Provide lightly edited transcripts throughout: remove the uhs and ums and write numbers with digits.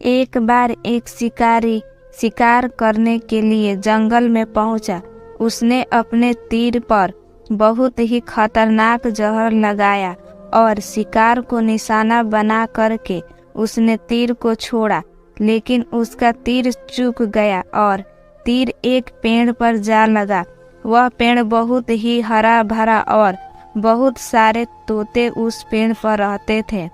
एक बार एक शिकारी शिकार करने के लिए जंगल में पहुंचा। उसने अपने तीर पर बहुत ही खतरनाक जहर लगाया और शिकार को निशाना बना करके उसने तीर को छोड़ा, लेकिन उसका तीर चूक गया और तीर एक पेड़ पर जा लगा। वह पेड़ बहुत ही हरा भरा और बहुत सारे तोते उस पेड़ पर रहते थे।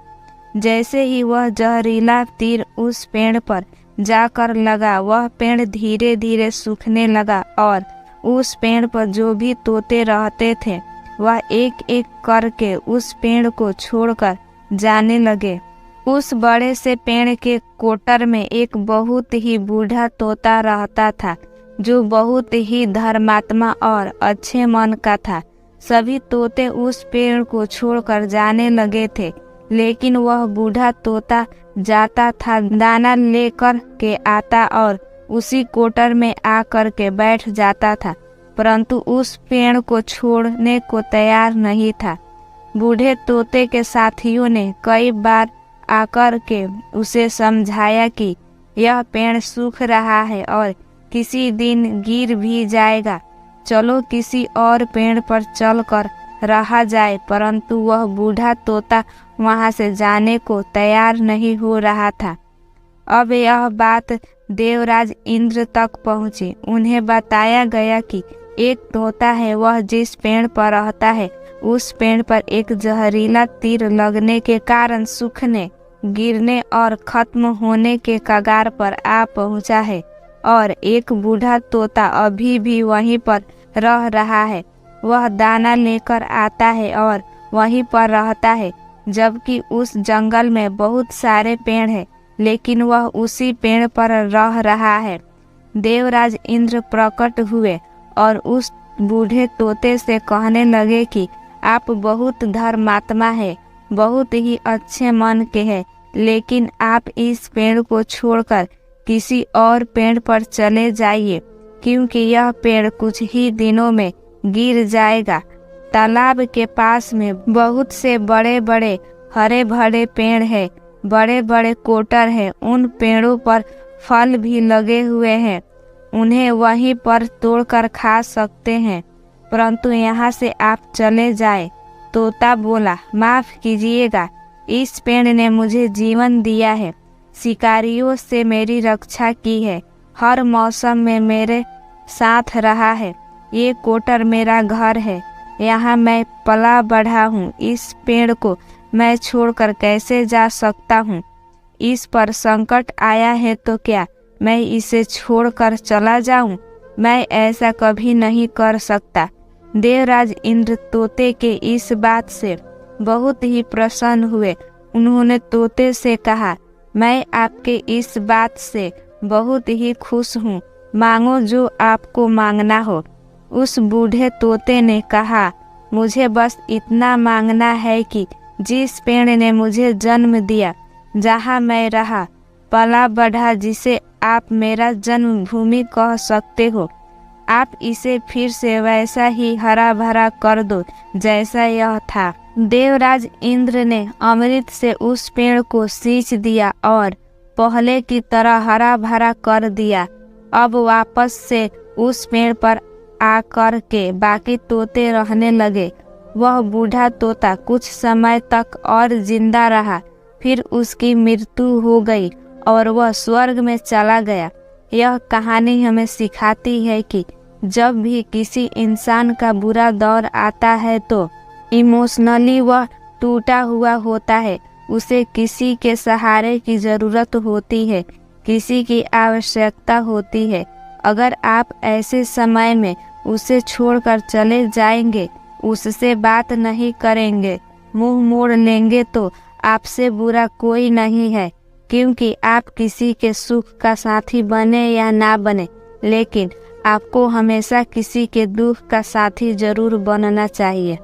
जैसे ही वह जहरीला तीर उस पेड़ पर जाकर लगा, वह पेड़ धीरे धीरे सूखने लगा और उस पेड़ पर जो भी तोते रहते थे वह एक एक करके उस पेड़ को छोड़कर जाने लगे। उस बड़े से पेड़ के कोटर में एक बहुत ही बूढ़ा तोता रहता था, जो बहुत ही धर्मात्मा और अच्छे मन का था। सभी तोते उस पेड़ को छोड़कर जाने लगे थे, लेकिन वह बूढ़ा तोता जाता था, दाना लेकर के आता और उसी कोटर में आकर के बैठ जाता था, परंतु उस पेड़ को छोड़ने को तैयार नहीं था। बूढ़े तोते के साथियों ने कई बार आकर के उसे समझाया कि यह पेड़ सूख रहा है और किसी दिन गिर भी जाएगा, चलो किसी और पेड़ पर चलकर रहा जाए, परंतु वह बूढ़ा तोता वहां से जाने को तैयार नहीं हो रहा था। अब यह बात देवराज इंद्र तक पहुंची। उन्हें बताया गया कि एक तोता है, वह जिस पेड़ पर रहता है उस पेड़ पर एक जहरीला तीर लगने के कारण सूखने, गिरने और खत्म होने के कगार पर आ पहुंचा है और एक बूढ़ा तोता अभी भी वहीं पर रह रहा है। वह दाना लेकर आता है और वहीं पर रहता है, जबकि उस जंगल में बहुत सारे पेड़ हैं, लेकिन वह उसी पेड़ पर रह रहा है। देवराज इंद्र प्रकट हुए और उस बूढ़े तोते से कहने लगे कि आप बहुत धर्मात्मा है, बहुत ही अच्छे मन के हैं, लेकिन आप इस पेड़ को छोड़कर किसी और पेड़ पर चले जाइए, क्योंकि यह पेड़ कुछ ही दिनों में गिर जाएगा। तालाब के पास में बहुत से बड़े बड़े हरे भरे पेड़ हैं, बड़े बड़े कोटर हैं, उन पेड़ों पर फल भी लगे हुए हैं, उन्हें वहीं पर तोड़कर खा सकते हैं, परंतु यहाँ से आप चले जाए। तोता बोला, माफ कीजिएगा, इस पेड़ ने मुझे जीवन दिया है, शिकारियों से मेरी रक्षा की है, हर मौसम में मेरे साथ रहा है, ये कोटर मेरा घर है, यहाँ मैं पला बढ़ा हूँ, इस पेड़ को मैं छोड़कर कैसे जा सकता हूँ? इस पर संकट आया है तो क्या मैं इसे छोड़कर चला जाऊं? मैं ऐसा कभी नहीं कर सकता। देवराज इंद्र तोते के इस बात से बहुत ही प्रसन्न हुए। उन्होंने तोते से कहा, मैं आपके इस बात से बहुत ही खुश हूँ, मांगो जो आपको मांगना हो। उस बूढ़े तोते ने कहा, मुझे बस इतना मांगना है कि जिस पेड़ ने मुझे जन्म दिया, जहाँ मैं रहा, पला बढ़ा, जिसे आप मेरा जन्मभूमि कह सकते हो, आप इसे फिर से वैसा ही हरा भरा कर दो जैसा यह था। देवराज इंद्र ने अमृत से उस पेड़ को सींच दिया और पहले की तरह हरा भरा कर दिया। अब वापस से उस पेड़ पर आकर के बाकी तोते रहने लगे। वह बूढ़ा तोता कुछ समय तक और जिंदा रहा, फिर उसकी मृत्यु हो गई और वह स्वर्ग में चला गया। यह कहानी हमें सिखाती है कि जब भी किसी इंसान का बुरा दौर आता है तो इमोशनली वह टूटा हुआ होता है, उसे किसी के सहारे की ज़रूरत होती है, किसी की आवश्यकता होती है। अगर आप ऐसे समय में उसे छोड़कर चले जाएंगे, उससे बात नहीं करेंगे, मुंह मोड़ लेंगे, तो आपसे बुरा कोई नहीं है, क्योंकि आप किसी के सुख का साथी बने या ना बने, लेकिन आपको हमेशा किसी के दुख का साथी जरूर बनना चाहिए।